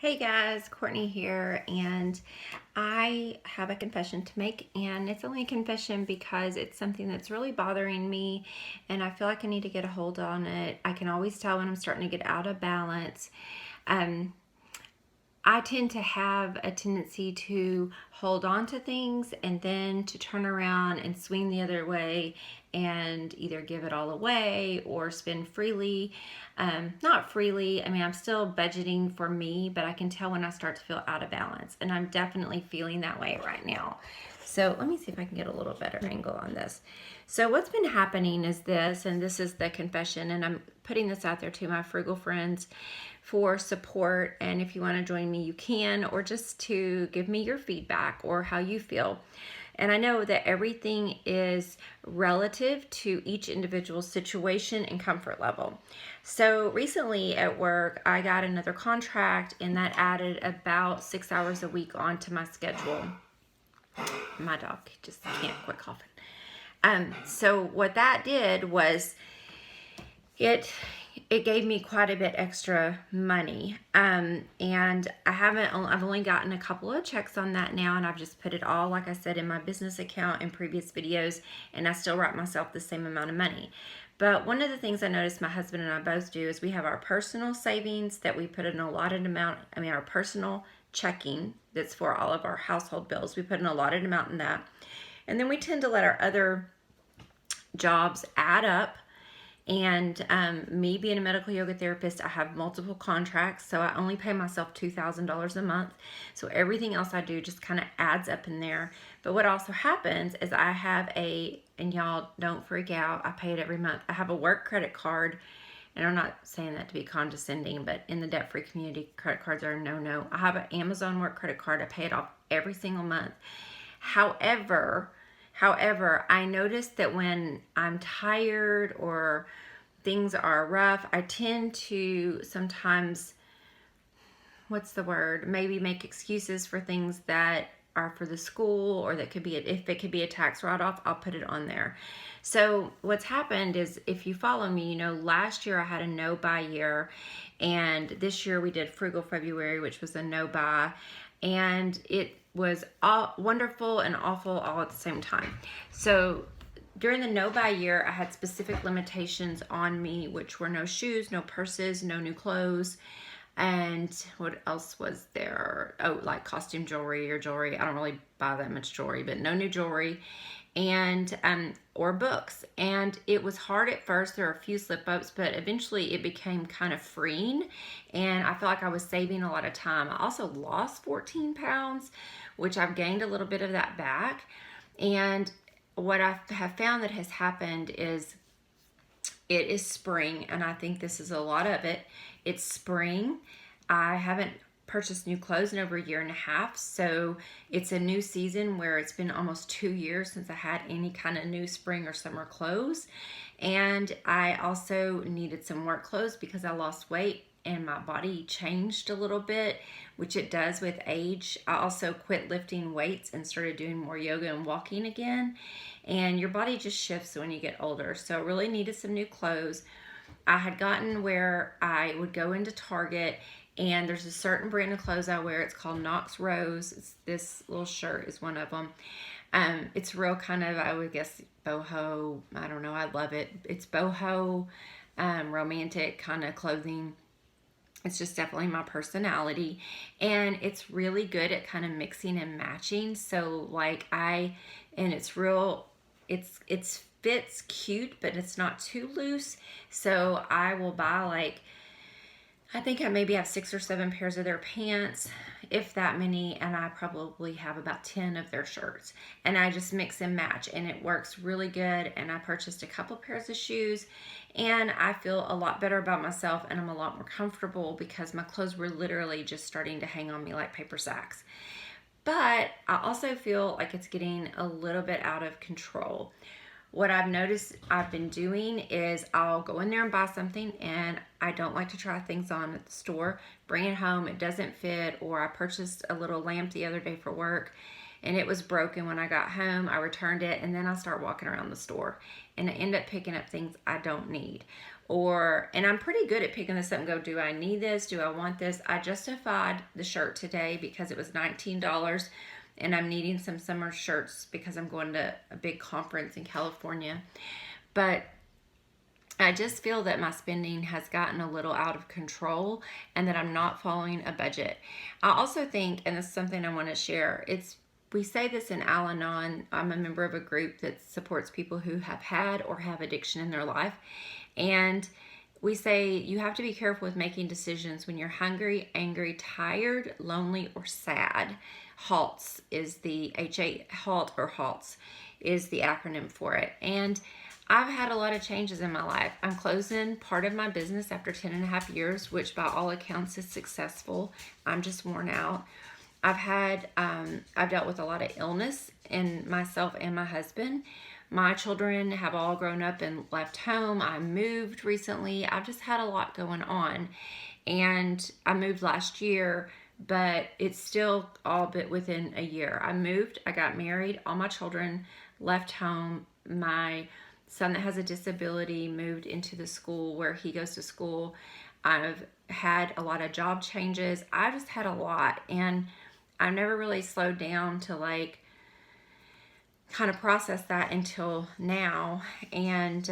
Hey guys, Courtney here, and I have a confession to make, and it's only a confession because it's something that's really bothering me, and I feel like I need to get a hold on it. I can always tell when I'm starting to get out of balance. Um, I tend to have a tendency to hold on to things and then to turn around and swing the other way and either give it all away or spend freely. Not freely, I mean, I'm still budgeting for me, but I can tell when I start to feel out of balance, and I'm definitely feeling that way right now. So let me see if I can get a little better angle on this. So what's been happening is this, and this is the confession, and I'm putting this out there to my frugal friends for support. And if you want to join me, you can, or just to give me your feedback or how you feel. And I know that everything is relative to each individual situation and comfort level. So recently at work, I got another contract, and that added about 6 hours a week onto my schedule. My dog just can't quit coughing. So what that did was it gave me quite a bit extra money. And I've only gotten a couple of checks on that now, and I've just put it all, like I said, in my business account in previous videos, and I still write myself the same amount of money. But one of the things I noticed my husband and I both do is we have our personal savings that we put in a allotted amount. Our personal checking that's for all of our household bills. We put an allotted amount in that. And then we tend to let our other jobs add up. And me being a medical yoga therapist, I have multiple contracts, so I only pay myself $2,000 a month. So everything else I do just kind of adds up in there. But what also happens is I have and y'all don't freak out, I pay it every month. I have a work credit card, and I'm not saying that to be condescending, but in the debt-free community, credit cards are a no-no. I have an Amazon work credit card. I pay it off every single month. However, I notice that when I'm tired or things are rough, I tend to sometimes, maybe make excuses for things that are for the school, or that could be, if it could be a tax write-off, I'll put it on there. So what's happened is, if you follow me, you know, last year I had a no-buy year, and this year we did Frugal February, which was a no-buy, and it was all wonderful and awful all at the same time. So during the no-buy year, I had specific limitations on me, which were no shoes, no purses, no new clothes. And what else was there? Oh, like costume jewelry or jewelry. I don't really buy that much jewelry, but no new jewelry, and or books. And it was hard at first. There were a few slip ups, but eventually it became kind of freeing, and I felt like I was saving a lot of time. I also lost 14 pounds, which I've gained a little bit of that back. And what I have found that has happened is, it is spring, and I think this is a lot of it. It's spring. I haven't purchased new clothes in over a year and a half, so it's a new season where it's been almost 2 years since I had any kind of new spring or summer clothes. And I also needed some work clothes because I lost weight and my body changed a little bit, which it does with age. I also quit lifting weights and started doing more yoga and walking again. And your body just shifts when you get older. So I really needed some new clothes. I had gotten where I would go into Target, and there's a certain brand of clothes I wear. It's called Knox Rose. This little shirt is one of them. It's real kind of, I would guess, boho. I don't know. I love it. It's boho, romantic kind of clothing. It's just definitely my personality, and it's really good at kind of mixing and matching. So it's real, it's fits cute, but it's not too loose. So I will buy, I think I maybe have 6 or 7 pairs of their pants, if that many, and I probably have about 10 of their shirts. And I just mix and match, and it works really good. And I purchased a couple pairs of shoes, and I feel a lot better about myself, and I'm a lot more comfortable because my clothes were literally just starting to hang on me like paper sacks. But I also feel like it's getting a little bit out of control. What I've noticed I've been doing is I'll go in there and buy something, and I don't like to try things on at the store, bring it home, it doesn't fit. Or I purchased a little lamp the other day for work, and it was broken when I got home. I returned it, and then I start walking around the store, and I end up picking up things I don't need. and I'm pretty good at picking this up and go, do I need this? Do I want this? I justified the shirt today because it was $19, and I'm needing some summer shirts because I'm going to a big conference in California. But I just feel that my spending has gotten a little out of control and that I'm not following a budget. I also think, and this is something I want to share, we say this in Al Anon. I'm a member of a group that supports people who have had or have addiction in their life. And we say you have to be careful with making decisions when you're hungry, angry, tired, lonely, or sad. HALTS is the HALT or HALTS is the acronym for it. And I've had a lot of changes in my life. I'm closing part of my business after 10 and a half years, which by all accounts is successful. I'm just worn out. I've dealt with a lot of illness in myself and my husband. My children have all grown up and left home. I moved recently. I've just had a lot going on. And I moved last year, but it's still all but within a year. I moved, I got married, all my children left home. My son that has a disability moved into the school where he goes to school. I've had a lot of job changes. I just had a lot, and I've never really slowed down to like kind of process that until now. And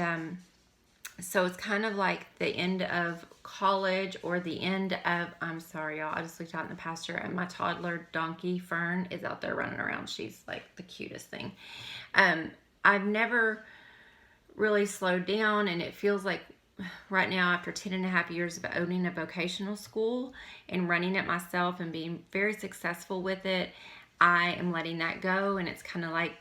so it's kind of like the end of college or the end of, I'm sorry y'all, I just looked out in the pasture and my toddler donkey Fern is out there running around. She's like the cutest thing. I've never really slowed down, and it feels like right now, after 10 and a half years of owning a vocational school and running it myself and being very successful with it, I am letting that go. And it's kind of like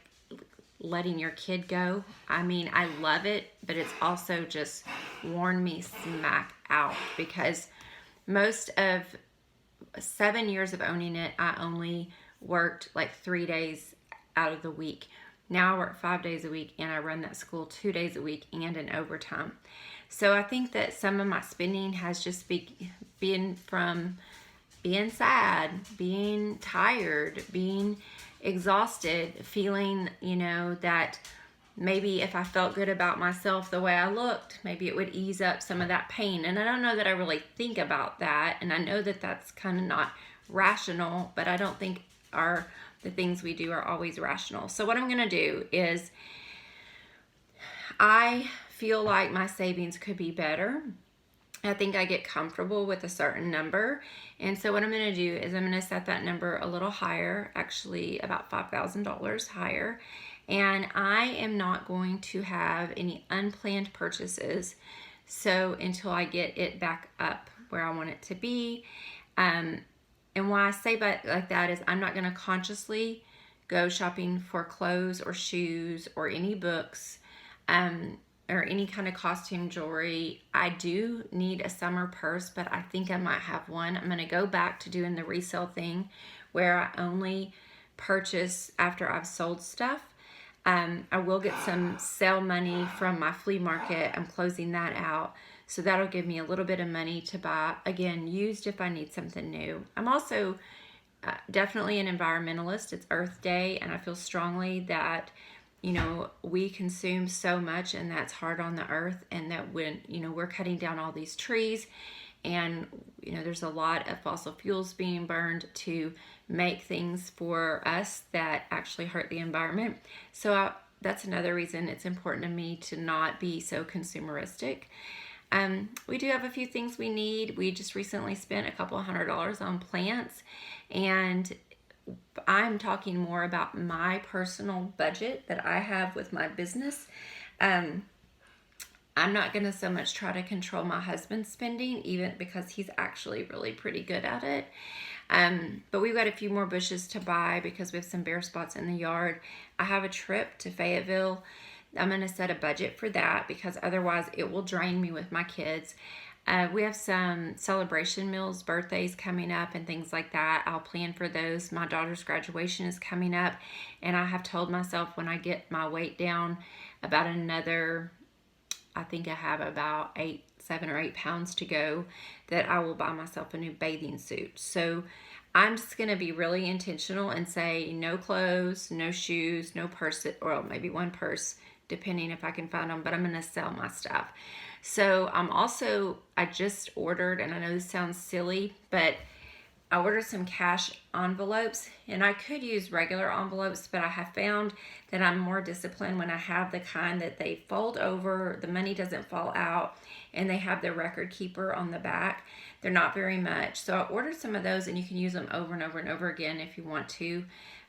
letting your kid go. I mean, I love it, but it's also just worn me smack out, because most of 7 years of owning it, I only worked like 3 days out of the week. Now I work 5 days a week, and I run that school 2 days a week and in overtime. So I think that some of my spending has just been from being sad, being tired, being exhausted, feeling, that maybe if I felt good about myself the way I looked, maybe it would ease up some of that pain. And I don't know that I really think about that. And I know that that's kind of not rational, but I don't think the things we do are always rational. So what I'm going to do is, I feel like my savings could be better. I think I get comfortable with a certain number. And so what I'm going to do is I'm going to set that number a little higher, actually about $5,000 higher. And I am not going to have any unplanned purchases. So until I get it back up where I want it to be. And why I say like that is I'm not going to consciously go shopping for clothes or shoes or any books or any kind of costume jewelry. I do need a summer purse, but I think I might have one. I'm going to go back to doing the resale thing where I only purchase after I've sold stuff. I will get some sale money from my flea market. I'm closing that out. So that'll give me a little bit of money to buy, again, used if I need something new. I'm also definitely an environmentalist. It's Earth Day, and I feel strongly that, we consume so much, and that's hard on the earth, and that when, we're cutting down all these trees, and, there's a lot of fossil fuels being burned to make things for us that actually hurt the environment. So that's another reason it's important to me to not be so consumeristic. We do have a few things we need. We just recently spent a couple $100 on plants, and I'm talking more about my personal budget that I have with my business. I'm not going to so much try to control my husband's spending, even because he's actually really pretty good at it. But we've got a few more bushes to buy because we have some bare spots in the yard. I have a trip to Fayetteville. I'm going to set a budget for that because otherwise it will drain me with my kids. We have some celebration meals, birthdays coming up and things like that. I'll plan for those. My daughter's graduation is coming up, and I have told myself when I get my weight down about another, I think I have about 7 or 8 pounds to go, that I will buy myself a new bathing suit. So I'm just going to be really intentional and say no clothes, no shoes, no purse, or maybe one purse. depending if I can find them, but I'm going to sell my stuff. So I just ordered, and I know this sounds silly, but I ordered some cash envelopes, and I could use regular envelopes, but I have found that I'm more disciplined when I have the kind that they fold over, the money doesn't fall out, and they have the record keeper on the back. They're not very much. So I ordered some of those, and you can use them over and over and over again if you want to.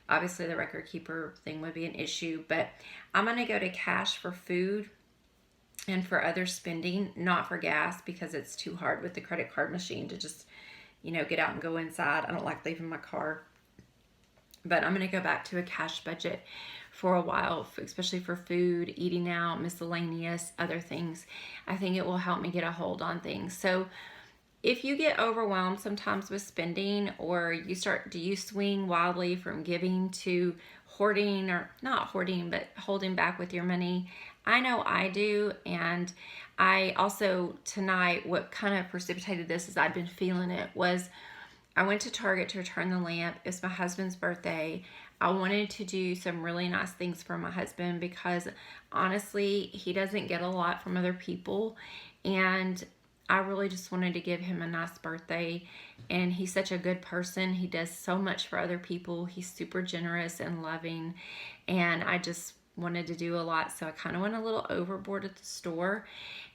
Obviously, the record keeper thing would be an issue, but I'm going to go to cash for food and for other spending, not for gas, because it's too hard with the credit card machine to just, get out and go inside. I don't like leaving my car. But I'm going to go back to a cash budget for a while, especially for food, eating out, miscellaneous, other things. I think it will help me get a hold on things. So if you get overwhelmed sometimes with spending, or do you swing wildly from giving to hoarding, or not hoarding, but holding back with your money? I know I do. And I also, tonight, what kind of precipitated this, is I've been feeling it, was I went to Target to return the lamp. It's my husband's birthday. I wanted to do some really nice things for my husband, because honestly, he doesn't get a lot from other people. And I really just wanted to give him a nice birthday. And he's such a good person. He does so much for other people. He's super generous and loving. And I just wanted to do a lot. So I kind of went a little overboard at the store.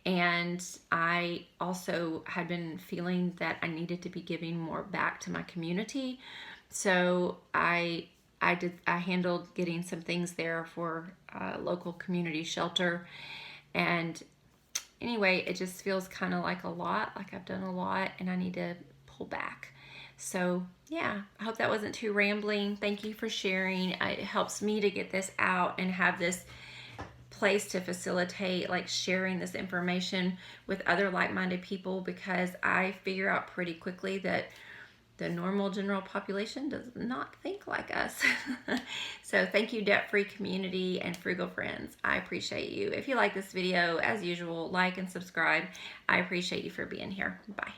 And I also had been feeling that I needed to be giving more back to my community. So I handled getting some things there for a local community shelter. And anyway, it just feels kind of like a lot, like I've done a lot, and I need to pull back. So yeah, I hope that wasn't too rambling. Thank you for sharing. It helps me to get this out and have this place to facilitate like sharing this information with other like-minded people, because I figure out pretty quickly that the normal general population does not think like us. So thank you, debt-free community and frugal friends. I appreciate you. If you like this video, as usual, like and subscribe. I appreciate you for being here. Bye.